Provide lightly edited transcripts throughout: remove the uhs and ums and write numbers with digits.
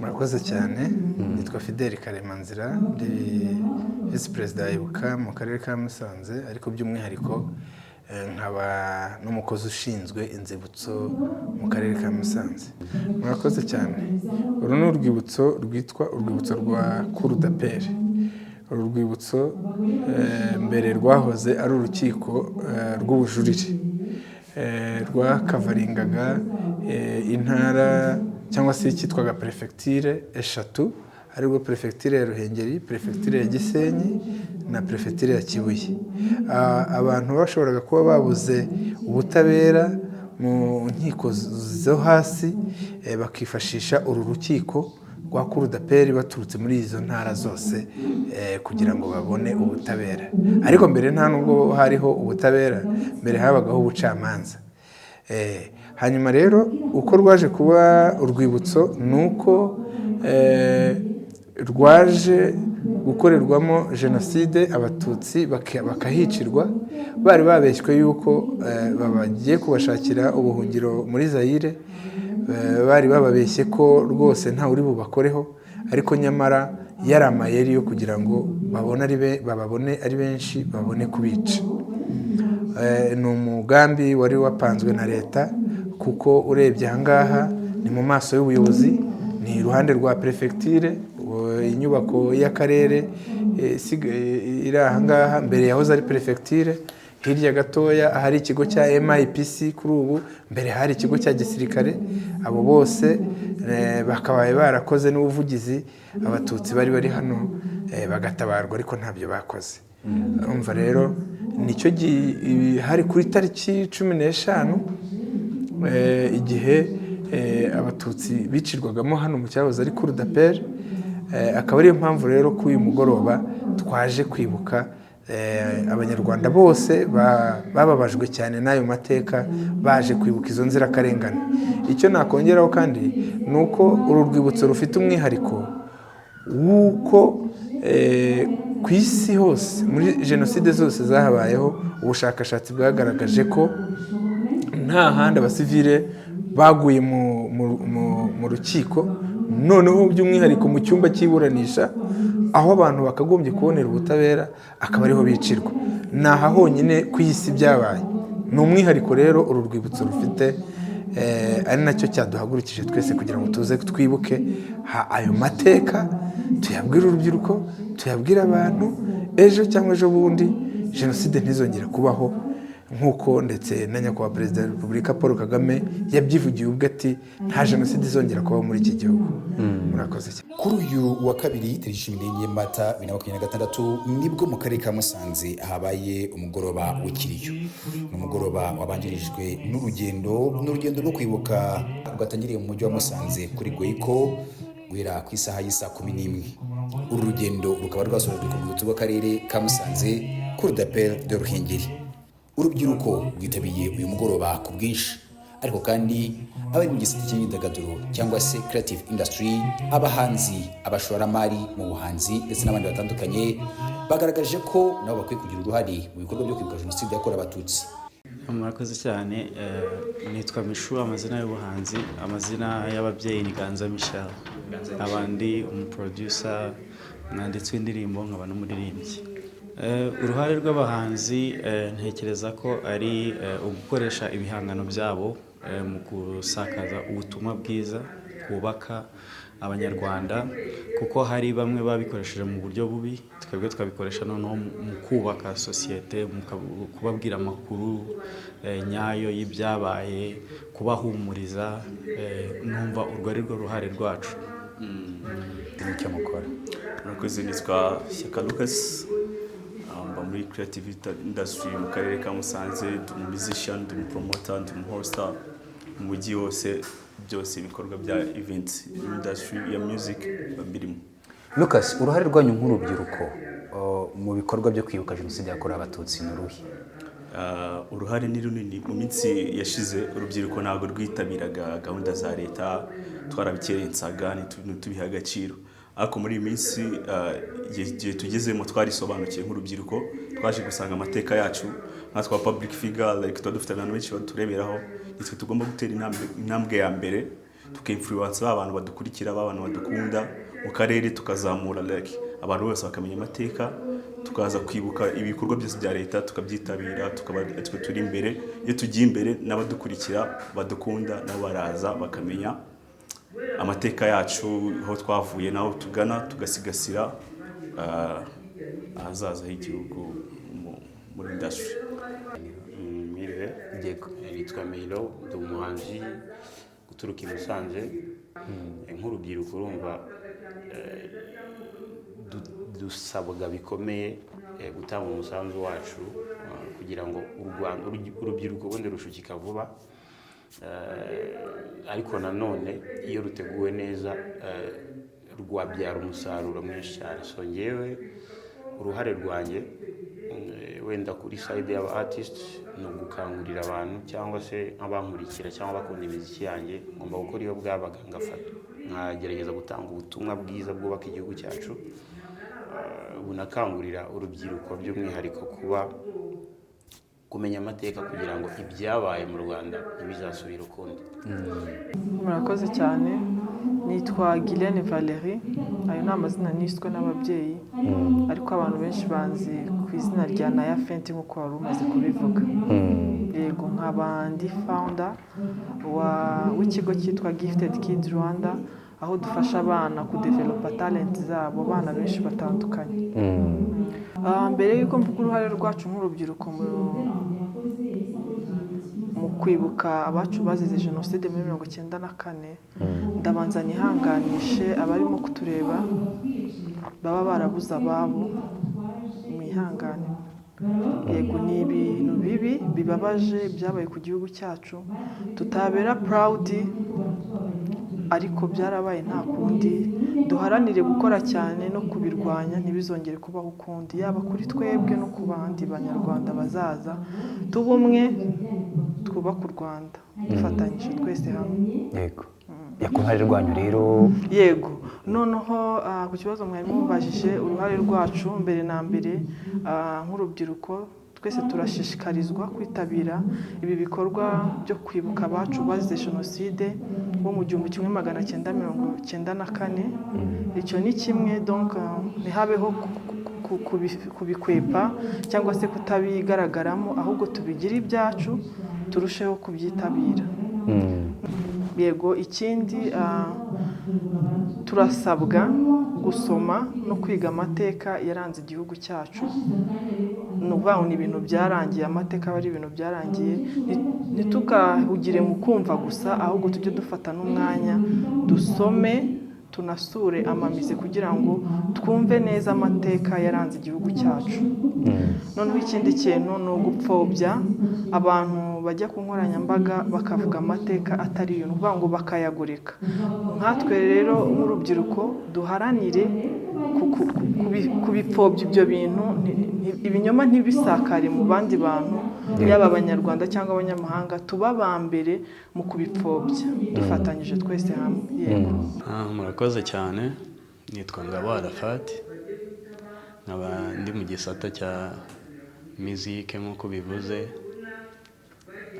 Murakoze cyane. Nitwa Fidel Karemanzira, ndi Vice Perezida Ibuka mu karere ka Musanze, ariko by'umwihariko nkaba n'umukozi ushinzwe inzibutso mu karere ka Musanze. Murakoze cyane. Uru ni urwibutso rwitwa urwibutso rwa Cour d'Appel. Uru rwibutso mbere rwahoze ari urukiko rw'ubujurire rwakavaringaga intara cyangwa se icyitwaga perefegiture eshatu, aribwo perefegiture ya Ruhengeri, perefegiture ya Gisenyi na perefegiture ya Kibuye. Abantu bashoboraga kuba babuze ubutabera mu nkiko zo hasi bakifashisha uru rukiko rwa Cour d'Appel baturutse muri izo ntara zose kugira ngo babone ubutabera. Ariko mbere nta nubwo hariho ubutabera, mbere habagaho ubucamanza. Hanyuma rero uko rwaje kuba urwibutso nuko rwaje gukorerwamo jenoside, abatutsi bakahicirwa, bari babeshywe yuko bagiye kubashakira ubuhungiro muri Zaire, bari bababeshye ko rwose nta uri bubakoreho, ariko nyamara yari amayeri yo kugira ngo bababone ari benshi, babone kubica. Ni umugambi wari wapanzwe na leta, kuko urebye ahangaha ni mu maso y'ubuyobozi, ni iruhande rwa perefegiture, inyubako y'akarere iri ahangaha, mbere yahoze ari perefegiture. Hirya gatoya ahari ikigo cya MIPC, kuri ubu mbere hari ikigo cya gisirikare. Abo bose bakabaye barakoze n'ubuvugizi, abatutsi bari hano bagatabarwa, ariko ntabyo bakoze. Umva rero nicyo hari kuri tariki 15 igihe abatutsi bicirwagamo hano mu cyahoze ari Cour d'Appel. Akaba ariyo mpamvu rero ko uyu mugoroba twaje kwibuka abanyarwanda bose bababajwe cyane n'ayo mateka, baje kwibuka izo nzirakarengane. Icyo nakongeraho kandi ni uko uru rwibutso rufite umwihariko w'uko ku isi hose muri jenoside zose zahabayeho, ubushakashatsi bwagaragaje ko nta handi abasivile baguye mu rukiko, noneho by'umwihariko mu cyumba cy'iburanisha, aho abantu bakagombye kubonera ubutabera akaba ariho bicirwa. Ni aha honyine ku isi byabaye. Ni umwihariko rero uru rwibutso rufite, ari nacyo cyaduhagurukije twese kugira ngo tuze twibuke ayo mateka, tuyabwire urubyiruko, tuyabwire abantu, ejo cyangwa ejo bundi jenoside ntizongere kubaho, nk'uko ndetse na nyakubahwa Perezida wa Repubulika Paul Kagame yabyivugiye ubwo ati nta jenoside izongera kubaho muri iki gihugu. Murakoze cyane. Kuri uyu wa kabiri tariki 14 Mata 2026 nibwo mu karere ka Musanze habaye umugoroba w'ikiriyo. Ni umugoroba wabanjirijwe n'urugendo rwo kwibuka rwatangiriye mu mujyi wa Musanze kuri Goiko guhera ku isaha y'isa 11. Uru rugendo rukaba rwasorejwe ku rwibutso rw'akarere ka Musanze Cour d'Appel de Ruhengeri. Urubyiruko rwitabiriye uyu mugoroba ku bwinshi, ariko kandi abari mu gisata cy'imyidagaduro cyangwa se creative industry, abahanzi, abashoramari mu buhanzi ndetse n'abandi batandukanye bagaragaje ko nabo bakwiye kugira uruhare mu bikorwa byo kwibuka jenoside yakorewe abatutsi. Murakoze cyane. Nitwa Mishu, amazina y'ubuhanzi, amazina y'ababyeyi ni Ganza Michel, abandi umuproducer, umwanditsi w'indirimbo, nkaba n'umuririmbyi. Uruhare rw'abahanzi ntekereza ko ari ugukoresha ibihangano byabo mu gusakaza ubutumwa bwiza kubaka abanyarwanda, kuko hari bamwe babikoresheje mu buryo bubi, twebwe twabikoresha noneho mu kubaka sosiyete, mu kubabwira amakuru nyayo y'ibyabaye, kubahumuriza. Numva urwo ari rwo ruhare rwacu. Nicyo mukora. Murakoze. Nitwa Shyaka Lucas, mba muri creative industry mu karere ka Musanze, ndi musician, ndi promoter, ndi hoster mu mujyi wose, byose ibikorwa bya events industry ya music babirimo. Lucas, uruhare rwanyu nk'urubyiruko mu bikorwa byo kwibuka jenoside yakorewe abatutsi ni uruhe? Uruhare ni runini. Mu minsi yashize urubyiruko ntabwo rwitabiraga gahunda za leta, twarabikerensaga ntitubiha agaciro, ariko muri iyi minsi igihe tugezemo twarisobanukiye nk'urubyiruko, twaje gusanga amateka yacu nkatwa public figure, like tuba dufite abantu benshi batureberaho, nitwe tugomba gutera intambwe ya mbere tukinfluence abantu badukurikira, abantu badukunda mu karere, tukazamura like abantu bose bakamenya amateka, tukaza kwibuka ibikorwa byose bya leta tukabyitabira, tukaba twe turi imbere. Iyo tugiye imbere n'abadukurikira badukunda nabo baraza bakamenya amateka yacu, aho twavuye naho tugana, tugasigasira ahazaza h'igihugu muri industry. Miriwe nitwa Milo, ndi umuhanzi guturuka i Musanze. Nk'urubyiruko urumva dusabwa bikomeye gutanga umusanzu wacu kugira ngo urubyiruko ubundi rushukika vuba, ariko nanone iyo ruteguwe neza rwabyara umusaruro mwinshi cyane. So ngewe uruhare rwanjye wenda kuri side y'aba artists ni ugukangurira abantu cyangwa se nk'abankurikira cyangwa bakunda imiziki yanjye, ngomba gukora iyo bwabaga nkagerageza gutanga ubutumwa bwiza bwubaka igihugu cyacu, bunakangurira urubyiruko by'umwihariko kuba kumenya amateka kugira ngo ibyabaye mu Rwanda ntibizasubire ukundi. Murakoze cyane. Nitwa Guylaine Valérie, ayo ni amazina niswe n'ababyeyi, ariko abantu benshi banzi ku izina rya Naya Fenty nk'uko wari umaze kubivuga. Yego, nkaba ndi founder w'ikigo cyitwa Gifted Kids Rwanda, aho dufasha abana kudevelopa talent zabo, abana benshi batandukanye. Mbere y'uko mvuga uruhare rwacu nk'urubyiruko mu kwibuka abacu bazize jenoside muri 1994, ndabanza nihanganishe abarimo kutureba baba barabuze ababo, mwihangane. Yego, ni ibintu bibi bibabaje byabaye ku gihugu cyacu, tutabera proud, ariko byarabaye nta kundi. Duharanire gukora cyane no kubirwanya ntibizongere kubaho ukundi, yaba kuri twebwe no ku bandi banyarwanda bazaza. Tuba umwe, twubaka u Rwanda dufatanyije twese hamwe. Yego, uruhare rwanyu rero. Yego, noneho ku kibazo mwari mubajije, uruhare rwacu mbere na mbere nk'urubyiruko twese turashishikarizwa kwitabira ibi bikorwa byo kwibuka abacu bazize jenoside bo mu 1994. Icyo ni kimwe, donc ntihabeho kubikwepa cyangwa se kutabigaragaramo, ahubwo tubigira ibyacu, turusheho kubyitabira. Yego, ikindi turasabwa gusoma no kwiga amateka yaranze igihugu cyacu. Ni ukuvuga ngo ni ibintu byarangiye, amateka aba ari ibintu byarangiye, ntitukahugire mu kumva gusa, ahubwo tujye dufata n'umwanya dusome, tunasure amamize kugira ngo twumve neza amateka yaranze igihugu cyacu. Noneho ikindi kintu ni ugupfobya abantu bajya ku nkoranyambaga bakavuga amateka atari yo, ni ukuvuga ngo bakayagoreka. Nkatwe rero nk'urubyiruko duharanire kubipfobya ibyo bintu, ibinyoma ntibisakare mu bandi bantu, yaba abanyarwanda cyangwa abanyamahanga, tuba aba mbere mu kubipfobya dufatanyije twese hamwe. Yego. Murakoze cyane. Nitwa Ngabo Arafat, nkaba ndi mu gisata cya muzike nk'uko bivuze,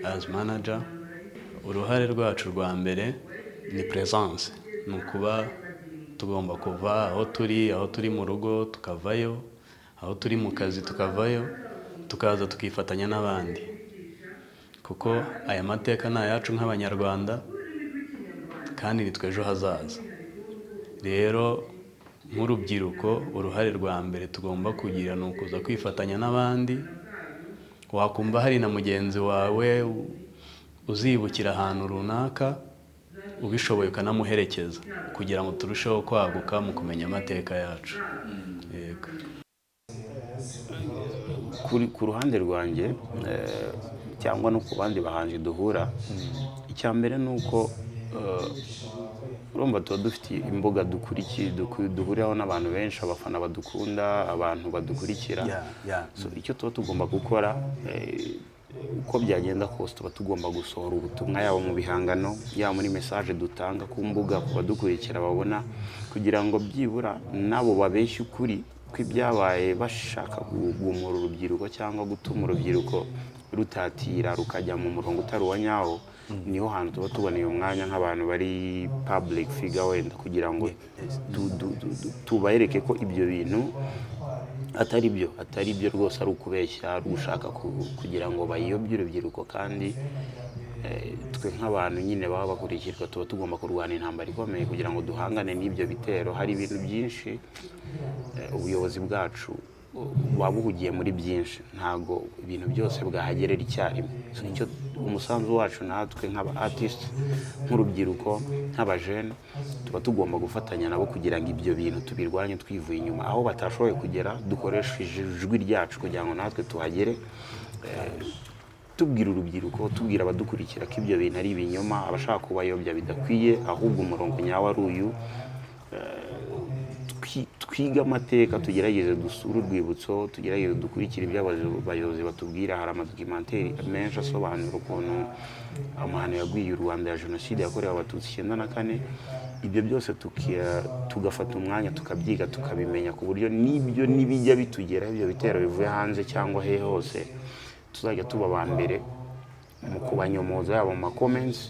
as manager. Uruhare rwacu rwa mbere ni presence, ni ukuba tugomba kuva aho turi mu rugo tukavayo, aho turi mu kazi tukavayo, tukaza tukifatanya n'abandi, kuko aya mateka ni ayacu nk'abanyarwanda kandi ni twe ejo hazaza. Rero nk'urubyiruko uruhare rwa mbere tugomba kugira ni ukuza kwifatanya n'abandi. Wakumva hari na mugenzi wawe uzibukira ahantu runaka, ubishoboye ukanamuherekeza kugira ngo turusheho kwaguka mu kumenya amateka yacu. Yego. Ku ruhande rwanjye cyangwa no ku bandi bahanzi duhura, icya mbere ni uko urumva tuba dufite imbuga duhuriraho n'abantu benshi, abafana badukunda, abantu badukurikira. So icyo tuba tugomba gukora, uko byagenda kose tuba tugomba gusohora ubutumwa, yaba mu bihangano, yaba muri message dutanga ku mbuga ku badukurikira babona, kugira ngo byibura nabo babeshye ukuri kw'ibyabaye, bashaka guhumura urubyiruko cyangwa gutuma urubyiruko rutatira rukajya mu murongo utari uwa nyawo, niho hantu tuba tuboneye umwanya nk'abantu bari public figure wenda kugira ngo tubereke ko ibyo bintu atari byo rwose, ari ukubeshya, ari ugushaka kugira ngo bayiyobye urubyiruko. Kandi twe nk'abantu nyine baba bakurikirwa tuba tugomba kurwana intambara ikomeye kugira ngo duhangane n'ibyo bitero. Hari ibintu byinshi ubuyobozi bwacu buba buhugiye muri byinshi, ntabwo ibintu byose bwahagerera icyarimwe. Nicyo umusanzu wacu natwe nk'aba artist, nk'urubyiruko, nk'abajene, tuba tugomba gufatanya nabo kugira ngo ibyo bintu tubirwanye twivuye inyuma. Aho batashoboye kugera dukoresheje ijwi ryacu kugira ngo natwe tuhagere, tubwira urubyiruko, tubwira abadukurikira ko ibyo bintu ari ibinyoma, abashaka kubayobya bidakwiye, ahubwo umurongo nyawo ari uyu. Twiga amateka, tugerageze dusura urwibutso, tugerageze dukurikira ibyo abayobozi batubwira. Hari amadokimenteri menshi asobanura ukuntu amahano yagwiye u Rwanda ya jenoside yakorewe abatutsi 94. Ibyo byose tugafata umwanya tukabyiga tukabimenya, ku buryo n'ibyo nibijya bitugeraho, ibyo bitero bivuye hanze cyangwa he hose, tuzajya tuba aba mbere mu kubanyomoza, yaba mu comments,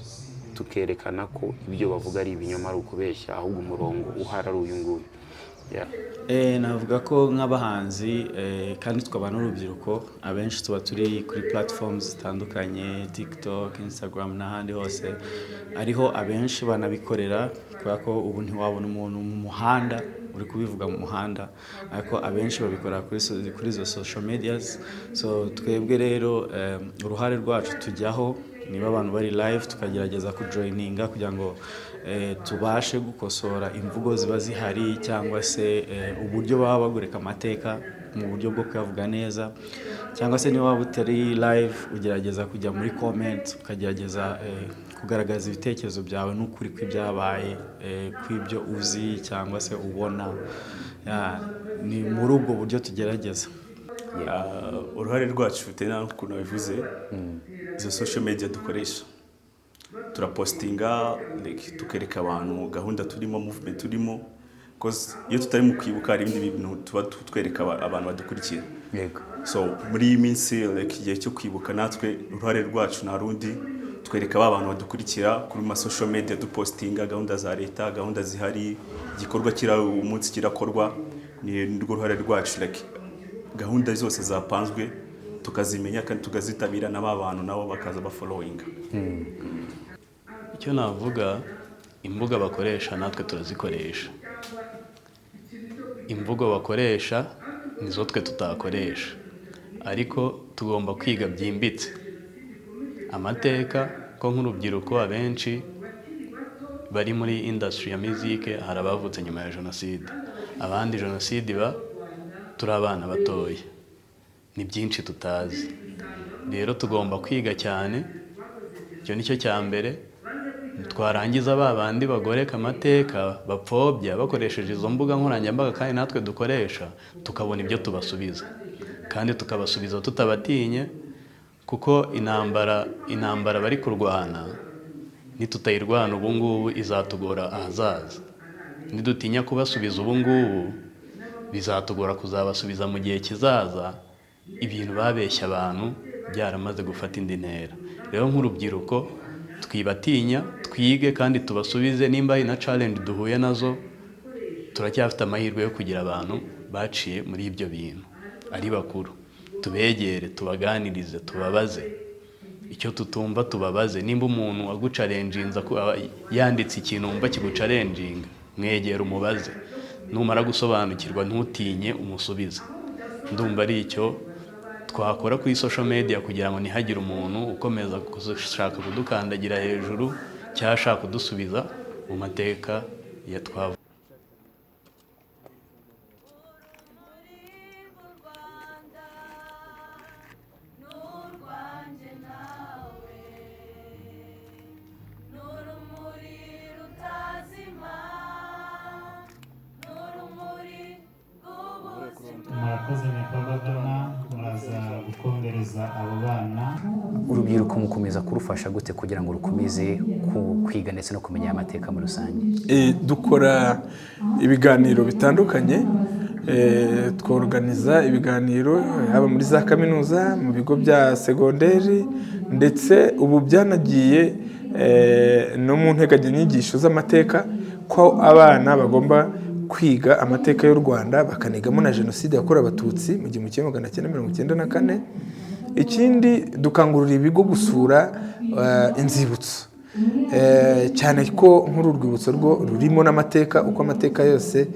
tukerekana ko ibyo bavuga ari ibinyoma, ari ukubeshya, ahubwo umurongo uhari ari uyu nguyu. Navuga ko nk'abahanzi kandi twaba n'urubyiruko, abenshi tuba turi kuri platforms zitandukanye, TikTok, Instagram n'ahandi hose, ariho abenshi banabikorera, kubera ko ubu ntiwabona umuntu mu muhanda uri kubivuga mu muhanda, ariko abenshi babikora kuri izo social medias. So twebwe rero uruhare rwacu tujyaho, niba abantu bari live tukagerageza kujoininga kugira ngo tubashe gukosora imvugo ziba zihari, cyangwa se uburyo baba bagoreka amateka mu buryo bwo kuyavuga neza, cyangwa se niba waba utari live ugerageza kujya muri comment ukagerageza kugaragaza ibitekerezo byawe n'ukuri kw'ibyabaye, kw'ibyo uzi cyangwa se ubona. Ni muri ubwo buryo tugerageza. Uruhare rwacu tena ukuntu bivuze, izo social media dukoresha, turapostinga, tukereka abantu gahunda turimo, movement turimo, because iyo tutari mu kwibuka hari ibindi bintu tuba twereka abantu badukurikira. So muri iyi minsi igihe cyo kwibuka, natwe uruhare rwacu nta rundi, twereka abantu badukurikira kuri ma social media, dupostinga gahunda za leta, gahunda zihari, igikorwa kira umunsi kirakorwa, ni rwo ruhare rwacu. Gahunda zose zapanzwe tukazimenya kandi tukazitabira, n'abantu nabo bakaza bafollowinga. Icyo navuga, imvugo bakoresha natwe turazikoresha. Imvugo bakoresha nizo twe tutakoresha, ariko tugomba kwiga byimbitse amateka. Ko nk'urubyiruko abenshi bari muri industry ya music, hari abavutse nyuma ya jenoside, abandi jenoside turi abana batoya, ni byinshi tutazi. Rero tugomba kwiga cyane, icyo nicyo cya mbere. Twarangiza bandi bagoreka amateka, bapfobya bakoresheje izo mbuga nkoranyambaga kandi natwe dukoresha, tukabona ibyo tubasubiza, kandi tukabasubiza tutabatinye, kuko intambara bari kurwana nitutayirwana ubu ngubu izatugora ahazaza. Nidutinya kubasubiza ubu ngubu bizatugora kuzabasubiza mu gihe kizaza, ibintu babeshya abantu byaramaze gufata indi ntera. Rero nk'urubyiruko twibatinya, twige kandi tubasubize. Nimba ari na challenge duhuye nazo, turacyafite amahirwe yo kugira abantu baciye muri ibyo bintu ari bakuru, tubegere, tubaganirize, tubabaze icyo tutumva, tubabaze. Nimba umuntu agucalenjinza yanditse ikintu wumva kigucalenjinga, mwegere umubaze, numara gusobanukirwa ntutinye umusubize. Ndumva ari icyo twakora kuri social media kugira ngo ntihagire umuntu ukomeza gushaka kudukandagira hejuru cyangwa ashaka kudusubiza mu mateka ya twavuye. murakoze Nyakubahwa, muraza gukomereza abo bana. Urubyiruko mukomeza kurufasha gute kugira ngo rukomeze kwiga ndetse no kumenya amateka muri rusange? Dukora ibiganiro bitandukanye tworganiza ibiganiro haba muri za kaminuza, mu bigo bya segonderi, ndetse ubu byanagiye no mu nteganyanyigisho z'amateka ko abana bagomba kwiga amateka y'u Rwanda bakanigamo na jenoside yakorewe abatutsi mu 1994. Ikindi dukangurira ibigo gusura inzibutso, cyane ko nk'uru rwibutso rwo rurimo n'amateka, uko amateka yose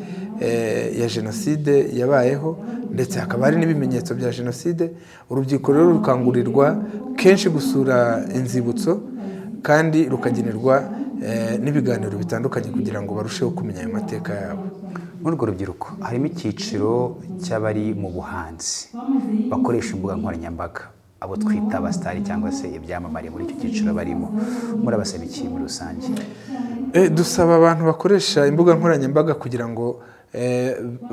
ya jenoside yabayeho, ndetse hakaba hari n'ibimenyetso bya jenoside. Urubyiruko rero rukangurirwa kenshi gusura inzibutso kandi rukagenerwa n'ibiganiro bitandukanye kugira ngo barusheho kumenya ayo mateka yabo. Muri urwo rubyiruko harimo icyiciro cy'abari mu buhanzi bakoresha imbuga nkoranyambaga, abo twita abasitari cyangwa se ibyamamare. Muri icyo cyiciro barimo, murabasaba iki muri rusange? Dusaba abantu bakoresha imbuga nkoranyambaga kugira ngo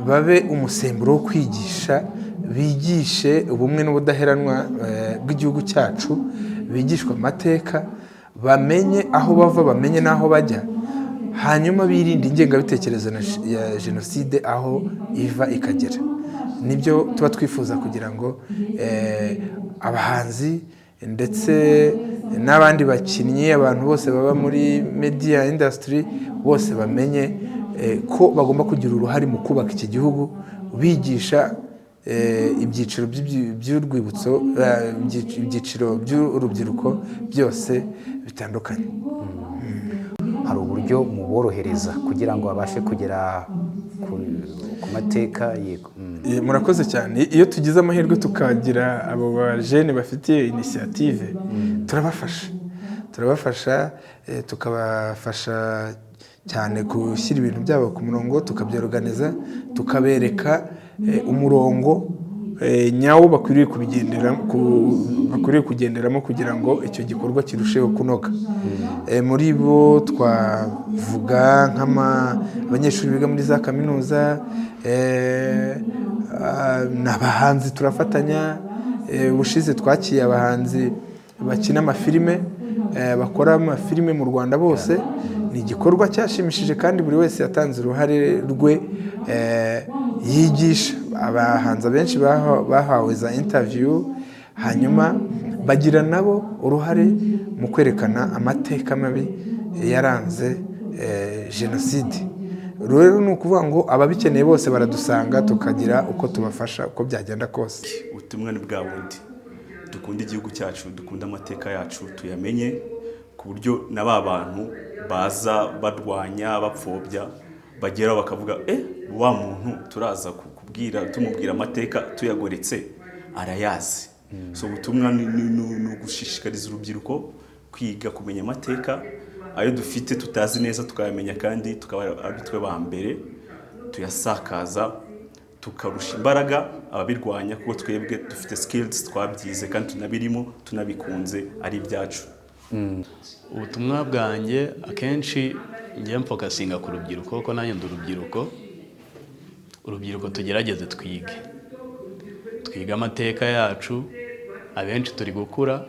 babe umusemburo wo kwigisha, bigishe ubumwe n'ubudaheranwa bw'igihugu cyacu, bigishwa amateka, bamenye aho bava, bamenye n'aho bajya, hanyuma birinde ingengabitekerezo ya jenoside aho iva ikagera. Nibyo tuba twifuza kugira ngo abahanzi ndetse n'abandi bakinnyi, abantu bose baba muri media industry, bose bamenye ko bagomba kugira uruhare mu kubaka iki gihugu, bigisha ibyiciro by'urwibutso, ibyiciro by'urubyiruko byose bitandukanye. Hari uburyo muborohereza kugira ngo babashe kugera ku mateka? Yego. Murakoze cyane. Iyo tugize amahirwe tukagira abo bajene bafitiye initiative, turabafasha tukabafasha cyane gushyira ibintu byabo ku murongo, tukabyorganiza, tukabereka umurongo nyawo bakwiriye kugenderamo kugira ngo icyo gikorwa kirusheho kunoga. Muri bo twavuga nk'abanyeshuri biga muri za kaminuza, n'abahanzi turafatanya. Ubushize twakiye abahanzi bakina amafilime, bakora amafilime mu Rwanda bose. Ni igikorwa cyashimishije kandi buri wese yatanze uruhare rwe, yigisha. Abahanzi benshi bahawe za interview, hanyuma bagira nabo uruhare mu kwerekana amateka mabi yaranze jenoside. Rero ni ukuvuga ngo ababikeneye bose baradusanga, tukagira uko tubafasha uko byagenda kose. Ubutumwa ni bwa bundi, dukunda igihugu cyacu, dukunda amateka yacu, tuyamenye ku buryo na ba bantu baza barwanya bapfobya bageraho bakavuga wa muntu turaza tumubwira amateka tuyagoretse arayazi. So ubutumwa ni ugushishikariza urubyiruko kwiga kumenya amateka, ayo dufite tutazi neza tukayamenya, kandi tukaba ari twe ba mbere tuyasakaza, tukarusha imbaraga ababirwanya, kuko twebwe dufite skills twabyize kandi tunabirimo, tunabikunze, ari ibyacu. Ubutumwa bwanjye akenshi ngiye mfokasinga ku rubyiruko, ko nanjye ndi urubyiruko tugerageze twige amateka yacu. Abenshi turi gukura,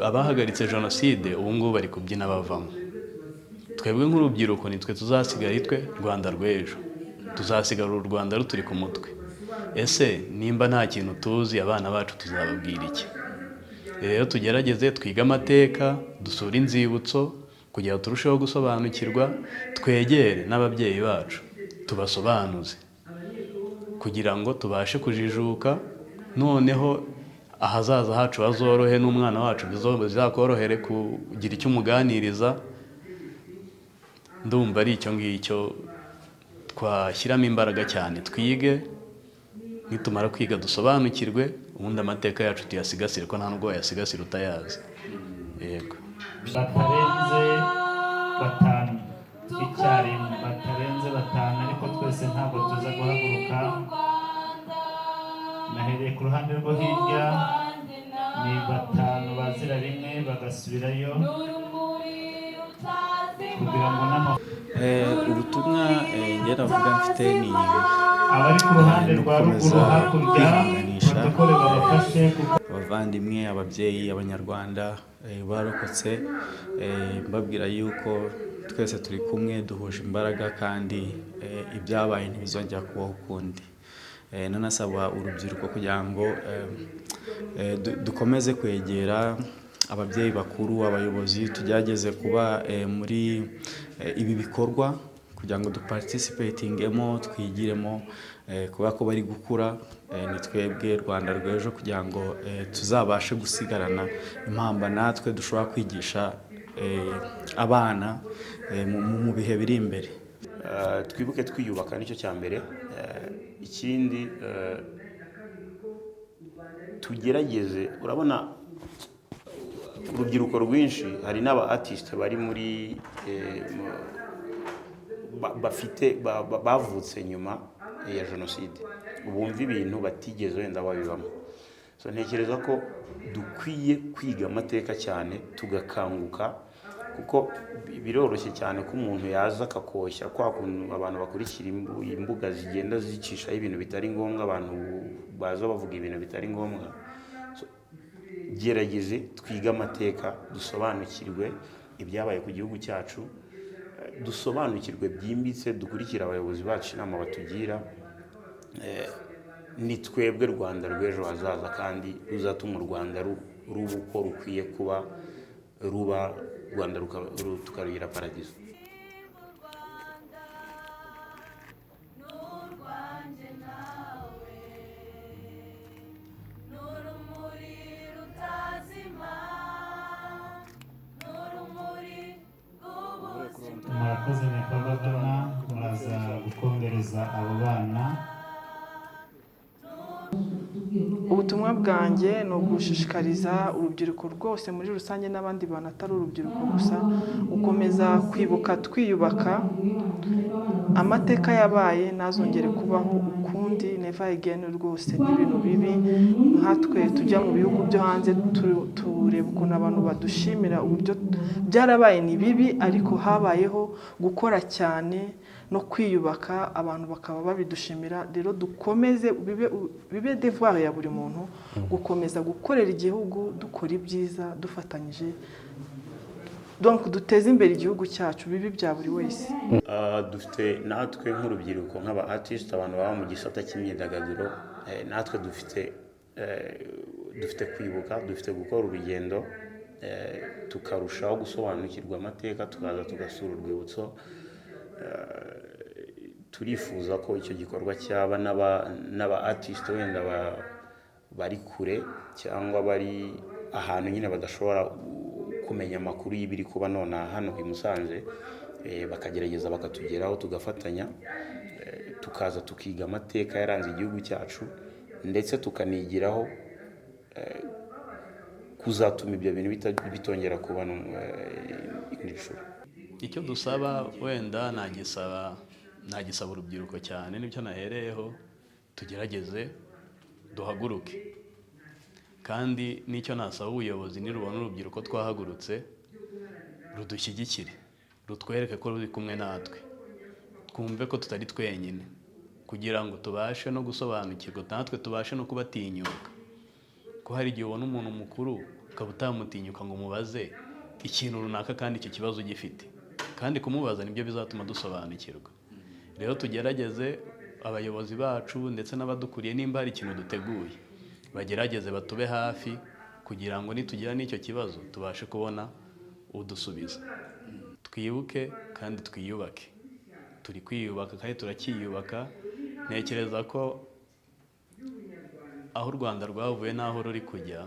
abahagaritse jenoside ubu ngubu bari kubyina bavamo. Twebwe nk'urubyiruko nitwe tuzasigara, twe Rwanda rw'ejo, tuzasigara u Rwanda ruturi ku mutwe. Ese nimba nta kintu tuzi, abana bacu tuzababwira iki? Rero tugerageze twige amateka, dusure inzibutso kugira ngo turusheho gusobanukirwa, twegere n'ababyeyi bacu tubasobanuze kugira ngo tubashe kujijuka, noneho ahazaza hacu hazorohe, n'umwana wacu bizakorohere kugira icyo umuganiriza. Ndumva ari icyo ngicyo twashyiramo imbaraga cyane, twige, nitumara kwiga dusobanukirwe, ubundi amateka yacu tuyasigasire, ko nta nubwo wayasigasira utayazi. Yego. Batarenze 5 icyarimwe, batarenze 5, ariko twese ntabwo tuza guhaguruka. Nahereye ku ruhande rwo hirya, ni 5 bazira rimwe bagasubirayo kugira ngo ubutumwa njye navuga mfite ni abari ku ruhande rwa ruguru hakurya protokole babafashe. Abavandimwe, ababyeyi, abanyarwanda barokotse, mbabwira yuko twese turi kumwe duhuje imbaraga kandi ibyabaye ntibizongera kubaho ukundi. Nanasaba urubyiruko kugira ngo dukomeze kwegera ababyeyi bakuru, abayobozi, tugerageze kuba muri ibi bikorwa kugira ngo duparticipatingemo, twigiremo, kubera ko bari gukura. Ni twebwe Rwanda rw'ejo kugira ngo tuzabashe gusigarana impamba natwe dushobora kwigisha abana mu bihe biri imbere. Twibuke twiyubaka nicyo cya mbere. Ikindi tugerageze, urabona urubyiruko rwinshi hari n'aba artiste bari muri bavutse nyuma ya jenoside, bumva ibintu batigeze wenda babibamo. So ntekereza ko dukwiye kwiga amateka cyane tugakanguka, kuko biroroshye cyane ko umuntu yaza akakoshya kwa kuntu abantu bakurikira imbuga zigenda zicishaho ibintu bitari ngombwa, abantu baza bavuga ibintu bitari ngombwa. Gerageze twige amateka, dusobanukirwe ibyabaye ku gihugu cyacu, dusobanukirwe byimbitse, dukurikira abayobozi bacu inama batugira. Ni twebwe Rwanda rw'ejo hazaza kandi ruzatuma u Rwanda ruba uko rukwiye kuba ruba, Rwanda tukarugira paradizo. Murakoze Nyakubahwa, muraza gukomereza abo bana. Ubutumwa bwanjye ni ugushishikariza urubyiruko rwose muri rusange n'abandi bantu atari urubyiruko gusa, gukomeza kwibuka twiyubaka. Amateka yabaye ntazongere kubaho ukundi, never again rwose. N'ibintu bibi nkatwe tujya mu bihugu byo hanze tureba ukuntu abantu badushimira uburyo byarabaye ni bibi, ariko habayeho gukora cyane no kwiyubaka, abantu bakaba babidushimira. Rero dukomeze bibe devoir ya buri muntu gukomeza gukorera igihugu, dukora ibyiza dufatanyije, donc duteze imbere igihugu cyacu, bibi bya buri wese. Dufite natwe nk'urubyiruko nk'aba artiste, abantu baba mu gisata cy'imyidagaduro, natwe dufite kwibuka, dufite gukora urugendo, tukarushaho gusobanukirwa amateka, tukaza tugasura urwibutso. Turifuza ko icyo gikorwa cyaba n'aba artiste wenda bari kure cyangwa bari ahantu nyine badashobora kumenya amakuru y'ibiri kuba none hano i Musanze, bakagerageza bakatugeraho, tugafatanya, tukaza tukiga amateka yaranze igihugu cyacu, ndetse tukanigiraho kuzatuma ibyo bintu bitongera kuba indi nshuro. Icyo dusaba wenda nagisaba urubyiruko cyane, nibyo nahereyeho, tugerageze duhaguruke. Kandi n'icyo nasaba ubuyobozi, nirubona urubyiruko twahagurutse, rudushyigikire, rutwereke ko ruri kumwe natwe, twumve ko tutari twenyine, kugira ngo tubashe no gusobanukirwa, natwe tubashe no kubatinyuka. Ko hari igihe ubona umuntu mukuru ukaba utamutinyuka ngo umubaze ikintu runaka kandi icyo kibazo gifite, kandi kumubaza nibyo bizatuma dusobanukirwa. Rero tugerageze, abayobozi bacu ndetse n'abadukuriye, nimba hari ikintu duteguye, bagerageze batube hafi, kugira ngo nitugira n'icyo kibazo tubashe kubona udusubiza. Twibuke kandi twiyubake. Turi kwiyubaka kandi turacyiyubaka. Ntekereza ko aho u Rwanda rwavuye n'aho ruri kujya,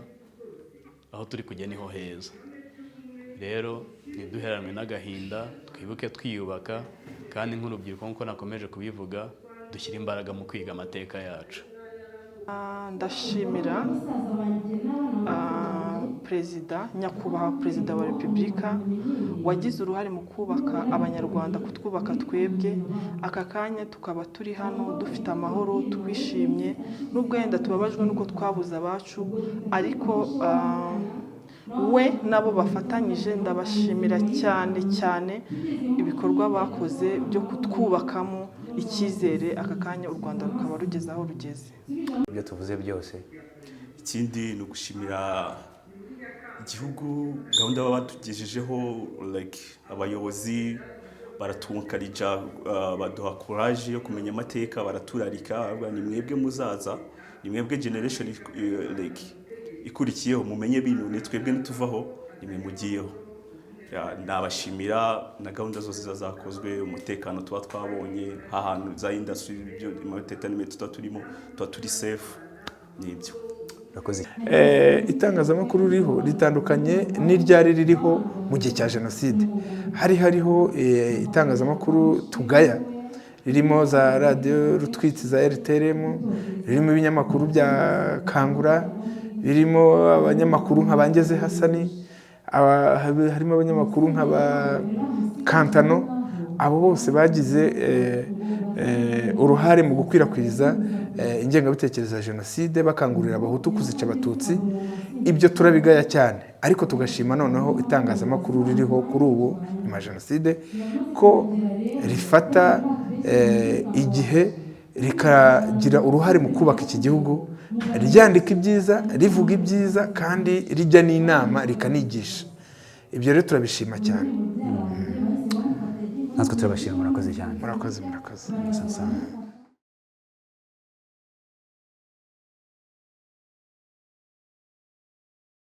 aho turi kujya niho heza. Rero ntiduheranwe n'agahinda, twibuke twiyubaka, kandi nk'urubyiruko nk'uko nakomeje kubivuga, dushyira imbaraga mu kwiga amateka yacu. Ndashimira Perezida, Nyakubahwa Perezida wa Repubulika, wagize uruhare mu kubaka Abanyarwanda, kutwubaka twebwe. Aka kanya tukaba turi hano dufite amahoro, twishimye, nubwo yenda tubabajwe nuko twabuze abacu, ariko we nabo bafatanyije ndabashimira cyane cyane ibikorwa bakoze byo kutwubakamo icyizere. Aka kanya u Rwanda rukaba rugeze aho rugeze. Ibyo tuvuze byose, ikindi ni ugushimira igihugu, gahunda baba batugejejeho, like abayobozi baratunkarija baduha courage yo kumenya amateka, baraturarika ni mwebwe muzaza, ni mwebwe generation ikurikiyeho, mumenye bintu ni twebwe nituvaho nimwe mugiyeho. Nabashimira na gahunda zose zazakozwe, umutekano tuba twabonye ahantu za industry byo entertainment turimo tuba turi safe nibyo. Itangazamakuru ririho ritandukanye n'iryari ririho mu gihe cya jenoside. Hariho itangazamakuru tugaya ririmo za radio Rutwitsi za RTRM, ririmo ibinyamakuru bya Kangura, birimo abanyamakuru nk'abangeze Hasani, harimo abanyamakuru nk'aba Kantano. Abo bose bagize uruhare mu gukwirakwiza ingengabitekerezo ya jenoside, bakangurira abahutu kuzica abatutsi. Ibyo turabigaya cyane, ariko tugashima noneho itangazamakuru ririho kuri ubu nyuma ya jenoside ko rifata igihe rikagira uruhare mu kubaka iki gihugu, ryandika ibyiza, rivuga ibyiza, kandi rijya n'inama rikanigisha. Ibyo rero turabishima cyane. natwe turabashimira, murakoze cyane. Murakoze.